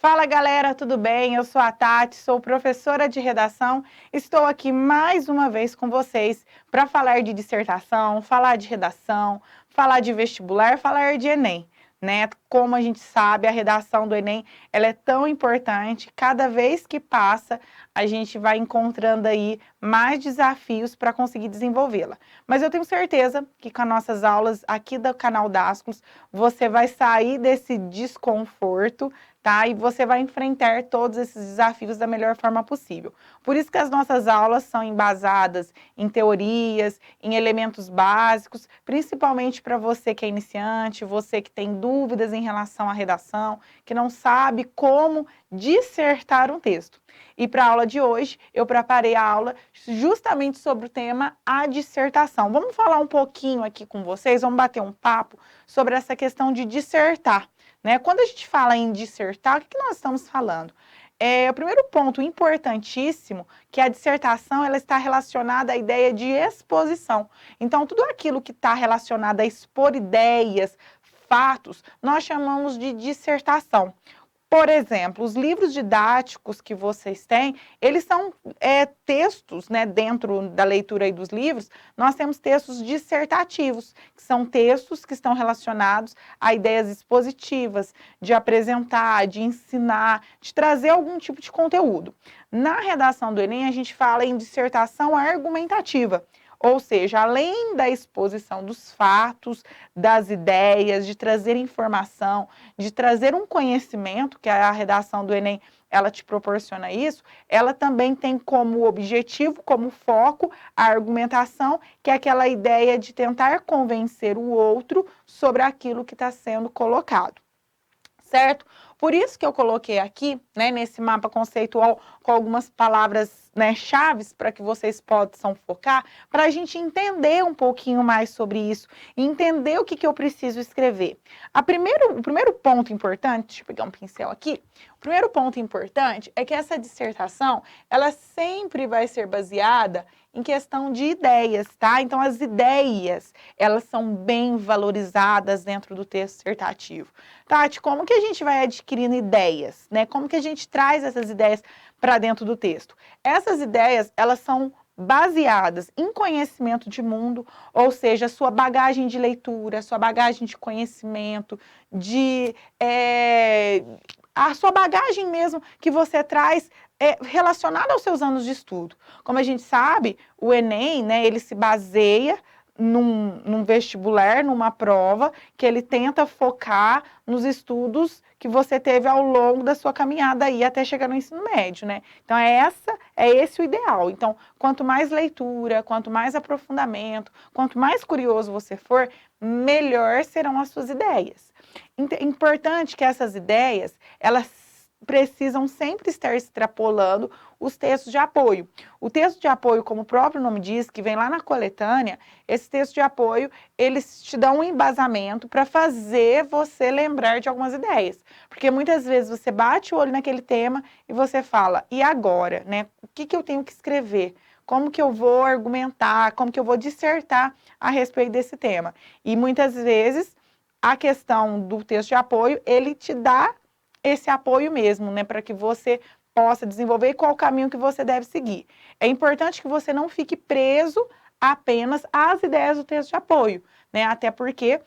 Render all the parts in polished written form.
Fala galera, tudo bem? Eu sou a Tati, sou professora de redação. Estou aqui mais uma vez com vocês para falar de dissertação, falar de redação, falar de vestibular, falar de Enem, né? Como a gente sabe, a redação do Enem, ela é tão importante, cada vez que passa, a gente vai encontrando aí mais desafios para conseguir desenvolvê-la. Mas eu tenho certeza que com as nossas aulas aqui do canal Dasclos, você vai sair desse desconforto, tá? E você vai enfrentar todos esses desafios da melhor forma possível. Por isso que as nossas aulas são embasadas em teorias, em elementos básicos, principalmente para você que é iniciante, você que tem dúvidas em relação à redação, que não sabe como dissertar um texto. E para a aula de hoje, eu preparei a aula justamente sobre o tema a dissertação. Vamos falar um pouquinho aqui com vocês, vamos bater um papo sobre essa questão de dissertar, né? Quando a gente fala em dissertar, o que nós estamos falando? O primeiro ponto importantíssimo, que a dissertação ela está relacionada à ideia de exposição. Então, tudo aquilo que está relacionado a expor ideias, fatos, nós chamamos de dissertação. Por exemplo, os livros didáticos que vocês têm, eles são textos, né, dentro da leitura aí dos livros, nós temos textos dissertativos, que são textos que estão relacionados a ideias expositivas, de apresentar, de ensinar, de trazer algum tipo de conteúdo. Na redação do Enem, a gente fala em dissertação argumentativa, ou seja, além da exposição dos fatos, das ideias, de trazer informação, de trazer um conhecimento, que a redação do Enem, ela te proporciona isso, ela também tem como objetivo, como foco, a argumentação, que é aquela ideia de tentar convencer o outro sobre aquilo que está sendo colocado, certo? Por isso que eu coloquei aqui, né, nesse mapa conceitual, com algumas palavras, né, chaves para que vocês possam focar, para a gente entender um pouquinho mais sobre isso, entender o que eu preciso escrever. O primeiro ponto importante, deixa eu pegar um pincel aqui, o primeiro ponto importante é que essa dissertação, ela sempre vai ser baseada em questão de ideias, tá? Então, as ideias, elas são bem valorizadas dentro do texto dissertativo. Tati, como que a gente vai adquirindo ideias, né? Como que a gente traz essas ideias para dentro do texto? Essas ideias, elas são baseadas em conhecimento de mundo, ou seja, sua bagagem de leitura, sua bagagem de conhecimento, a sua bagagem mesmo que você traz relacionada aos seus anos de estudo. Como a gente sabe, o Enem, né, ele se baseia num vestibular, numa prova, que ele tenta focar nos estudos que você teve ao longo da sua caminhada aí até chegar no ensino médio, né? Então, é esse o ideal. Então, quanto mais leitura, quanto mais aprofundamento, quanto mais curioso você for, melhor serão as suas ideias. Importante que essas ideias, elas precisam sempre estar extrapolando os textos de apoio. O texto de apoio, como o próprio nome diz, que vem lá na coletânea, esse texto de apoio, eles te dão um embasamento para fazer você lembrar de algumas ideias. Porque muitas vezes você bate o olho naquele tema e você fala, e agora, né? O que eu tenho que escrever? Como que eu vou argumentar? Como que eu vou dissertar a respeito desse tema? E muitas vezes a questão do texto de apoio, ele te dá esse apoio mesmo, né, para que você possa desenvolver e qual o caminho que você deve seguir. É importante que você não fique preso apenas às ideias do texto de apoio, né, até porque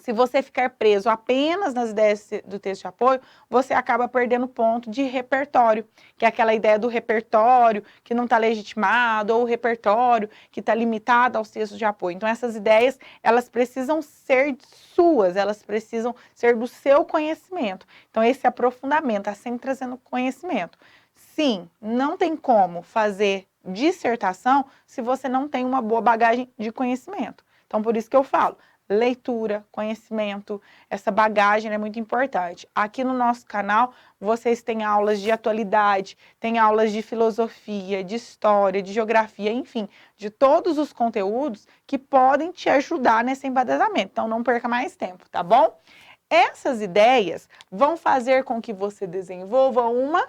se você ficar preso apenas nas ideias do texto de apoio, você acaba perdendo ponto de repertório, que é aquela ideia do repertório que não está legitimado, ou o repertório que está limitado aos textos de apoio. Então, essas ideias, elas precisam ser suas, elas precisam ser do seu conhecimento. Então, esse aprofundamento, está sempre trazendo conhecimento. Sim, não tem como fazer dissertação se você não tem uma boa bagagem de conhecimento. Então, por isso que eu falo, leitura, conhecimento, essa bagagem é muito importante. Aqui no nosso canal, vocês têm aulas de atualidade, tem aulas de filosofia, de história, de geografia, enfim, de todos os conteúdos que podem te ajudar nesse embasamento. Então, não perca mais tempo, tá bom? Essas ideias vão fazer com que você desenvolva uma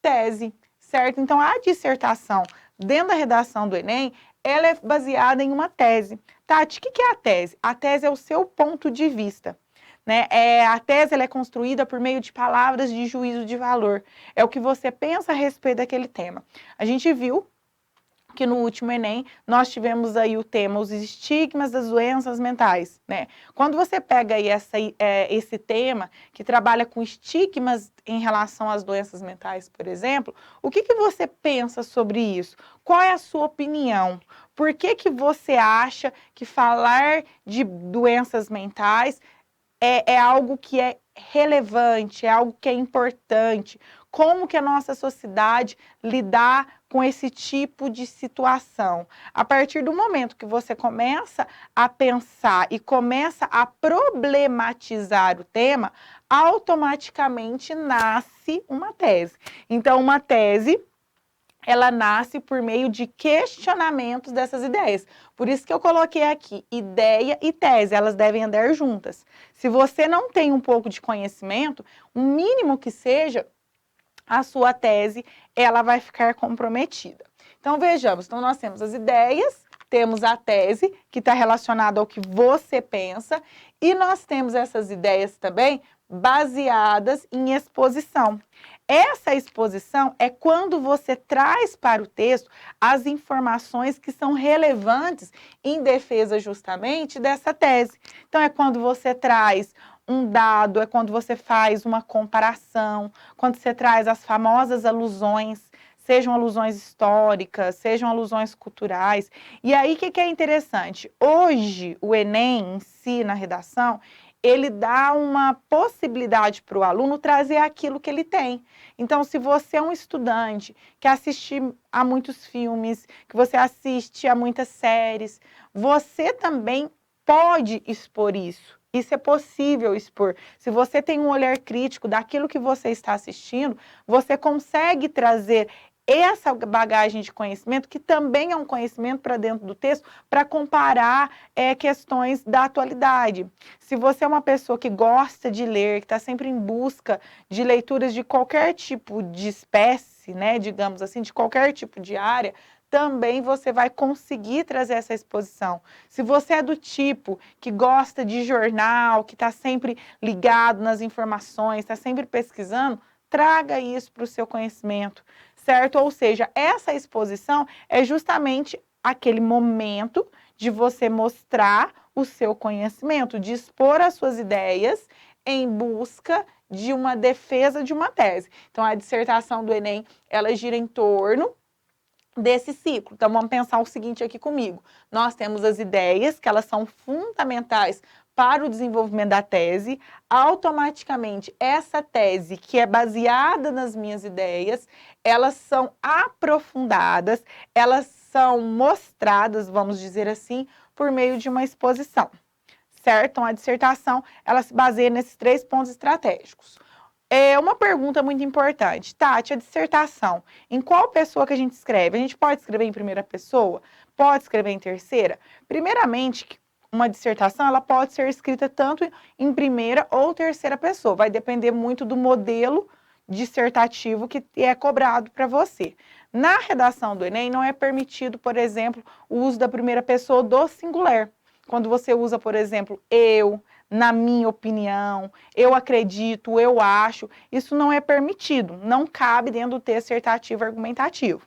tese, certo? Então, a dissertação dentro da redação do Enem, ela é baseada em uma tese. Tati, o que é a tese? A tese é o seu ponto de vista, né? A tese ela é construída por meio de palavras de juízo de valor. É o que você pensa a respeito daquele tema. A gente viu que no último Enem nós tivemos aí o tema os estigmas das doenças mentais, né? Quando você pega aí esse tema que trabalha com estigmas em relação às doenças mentais, por exemplo, o que você pensa sobre isso? Qual é a sua opinião? Por que você acha que falar de doenças mentais é algo que é relevante, é algo que é importante? Como que a nossa sociedade lidar com esse tipo de situação? A partir do momento que você começa a pensar e começa a problematizar o tema, automaticamente nasce uma tese. Então, uma tese ela nasce por meio de questionamentos dessas ideias. Por isso que eu coloquei aqui, ideia e tese, elas devem andar juntas. Se você não tem um pouco de conhecimento, o mínimo que seja, a sua tese, ela vai ficar comprometida. Então, vejamos, então nós temos as ideias, temos a tese, que está relacionada ao que você pensa, e nós temos essas ideias também baseadas em exposição. Essa exposição é quando você traz para o texto as informações que são relevantes em defesa justamente dessa tese. Então, é quando você traz um dado, é quando você faz uma comparação, quando você traz as famosas alusões, sejam alusões históricas, sejam alusões culturais. E aí, o que é interessante? Hoje, o Enem em si, na redação, ele dá uma possibilidade para o aluno trazer aquilo que ele tem. Então, se você é um estudante que assiste a muitos filmes, que você assiste a muitas séries, você também pode expor isso. Isso é possível expor. Se você tem um olhar crítico daquilo que você está assistindo, você consegue trazer essa bagagem de conhecimento, que também é um conhecimento para dentro do texto, para comparar questões da atualidade. Se você é uma pessoa que gosta de ler, que está sempre em busca de leituras de qualquer tipo de espécie, né, digamos assim, de qualquer tipo de área, também você vai conseguir trazer essa exposição. Se você é do tipo que gosta de jornal, que está sempre ligado nas informações, está sempre pesquisando, traga isso para o seu conhecimento, certo? Ou seja, essa exposição é justamente aquele momento de você mostrar o seu conhecimento, de expor as suas ideias em busca de uma defesa de uma tese. Então, a dissertação do Enem, ela gira em torno desse ciclo. Então, vamos pensar o seguinte aqui comigo. Nós temos as ideias, que elas são fundamentais para o desenvolvimento da tese. Automaticamente, essa tese, que é baseada nas minhas ideias, elas são aprofundadas, elas são mostradas, vamos dizer assim, por meio de uma exposição, certo? Então, a dissertação, ela se baseia nesses 3 pontos estratégicos. Uma pergunta muito importante. Tati, a dissertação, em qual pessoa que a gente escreve? A gente pode escrever em primeira pessoa? Pode escrever em terceira? Primeiramente, uma dissertação ela pode ser escrita tanto em primeira ou terceira pessoa. Vai depender muito do modelo dissertativo que é cobrado para você. Na redação do Enem, não é permitido, por exemplo, o uso da primeira pessoa do singular. Quando você usa, por exemplo, eu, na minha opinião, eu acredito, eu acho, isso não é permitido, não cabe dentro do texto dissertativo argumentativo.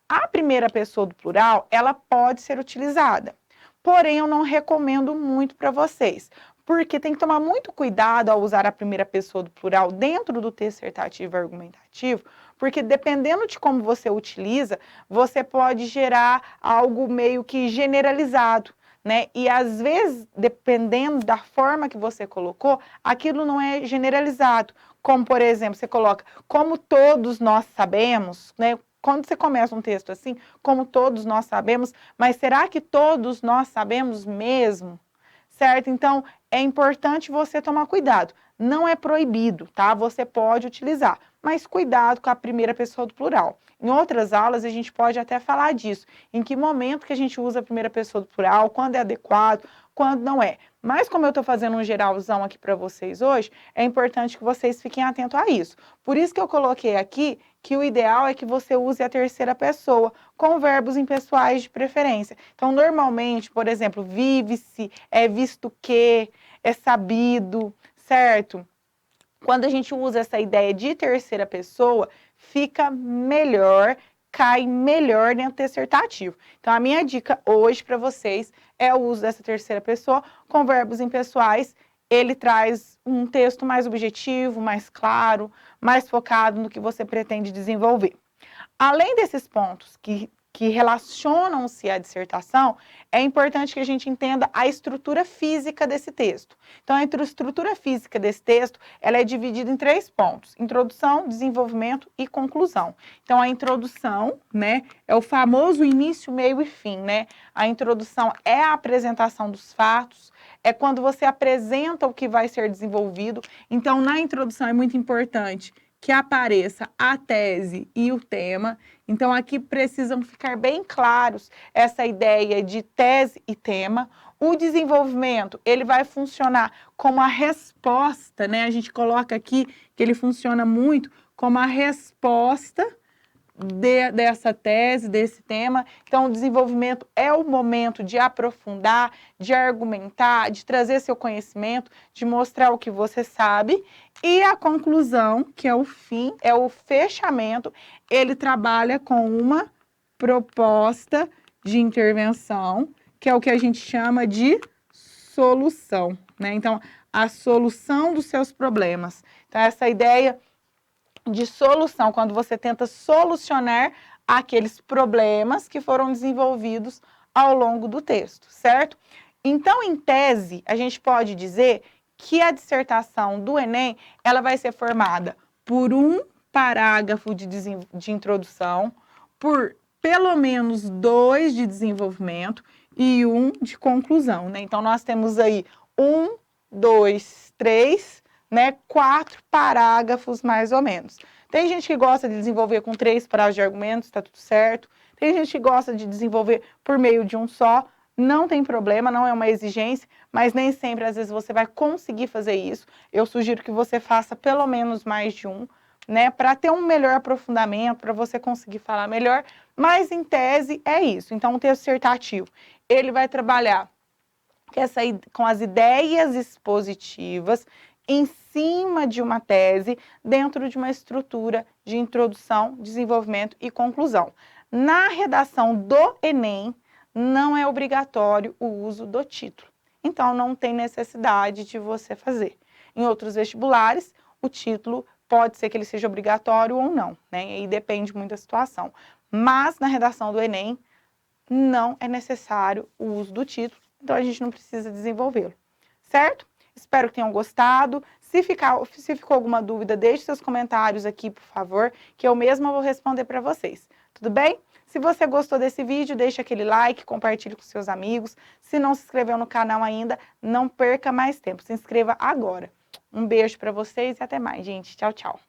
A primeira pessoa do plural, ela pode ser utilizada, porém eu não recomendo muito para vocês, porque tem que tomar muito cuidado ao usar a primeira pessoa do plural dentro do texto dissertativo argumentativo, porque dependendo de como você utiliza, você pode gerar algo meio que generalizado, né? E às vezes, dependendo da forma que você colocou, aquilo não é generalizado. Como, por exemplo, você coloca, como todos nós sabemos, né? Quando você começa um texto assim, como todos nós sabemos, mas será que todos nós sabemos mesmo? Certo? Então, é importante você tomar cuidado. Não é proibido, tá? Você pode utilizar, mas cuidado com a primeira pessoa do plural. Em outras aulas, a gente pode até falar disso. Em que momento que a gente usa a primeira pessoa do plural, quando é adequado, quando não é. Mas como eu estou fazendo um geralzão aqui para vocês hoje, é importante que vocês fiquem atentos a isso. Por isso que eu coloquei aqui que o ideal é que você use a terceira pessoa, com verbos impessoais de preferência. Então, normalmente, por exemplo, vive-se, é visto que, é sabido, certo? Quando a gente usa essa ideia de terceira pessoa, fica melhor, cai melhor dentro do dissertativo. Então, a minha dica hoje para vocês é o uso dessa terceira pessoa com verbos impessoais. Ele traz um texto mais objetivo, mais claro, mais focado no que você pretende desenvolver. Além desses pontos que relacionam-se à dissertação, é importante que a gente entenda a estrutura física desse texto. Então, a estrutura física desse texto, ela é dividida em 3 pontos: introdução, desenvolvimento e conclusão. Então, a introdução, né, é o famoso início, meio e fim, né? A introdução é a apresentação dos fatos, é quando você apresenta o que vai ser desenvolvido. Então, na introdução é muito importante que apareça a tese e o tema. Então, aqui precisam ficar bem claros essa ideia de tese e tema. O desenvolvimento, ele vai funcionar como a resposta, né? A gente coloca aqui que ele funciona muito como a resposta dessa tese, desse tema. Então, o desenvolvimento é o momento de aprofundar, de argumentar, de trazer seu conhecimento, de mostrar o que você sabe. E a conclusão, que é o fim, é o fechamento, ele trabalha com uma proposta de intervenção, que é o que a gente chama de solução, né? Então, a solução dos seus problemas. Então, essa ideia de solução, quando você tenta solucionar aqueles problemas que foram desenvolvidos ao longo do texto, certo? Então, em tese, a gente pode dizer que a dissertação do Enem, ela vai ser formada por um parágrafo de introdução, por pelo menos 2 de desenvolvimento e 1 de conclusão, né? Então, nós temos aí 1, 2, 3, né, 4 parágrafos mais ou menos. Tem gente que gosta de desenvolver com 3 parágrafos de argumentos, tá tudo certo. Tem gente que gosta de desenvolver por meio de um só, não tem problema, não é uma exigência, mas nem sempre, às vezes, você vai conseguir fazer isso. Eu sugiro que você faça pelo menos mais de um, né, para ter um melhor aprofundamento, para você conseguir falar melhor, mas em tese é isso. Então, o texto dissertativo, ele vai trabalhar com as ideias expositivas em cima de uma tese, dentro de uma estrutura de introdução, desenvolvimento e conclusão. Na redação do Enem, não é obrigatório o uso do título. Então, não tem necessidade de você fazer. Em outros vestibulares, o título pode ser que ele seja obrigatório ou não, né? E aí depende muito da situação. Mas, na redação do Enem, não é necessário o uso do título, então a gente não precisa desenvolvê-lo, certo? Espero que tenham gostado. Se ficou alguma dúvida, deixe seus comentários aqui, por favor, que eu mesma vou responder para vocês. Tudo bem? Se você gostou desse vídeo, deixe aquele like, compartilhe com seus amigos. Se não se inscreveu no canal ainda, não perca mais tempo. Se inscreva agora. Um beijo para vocês e até mais, gente. Tchau, tchau.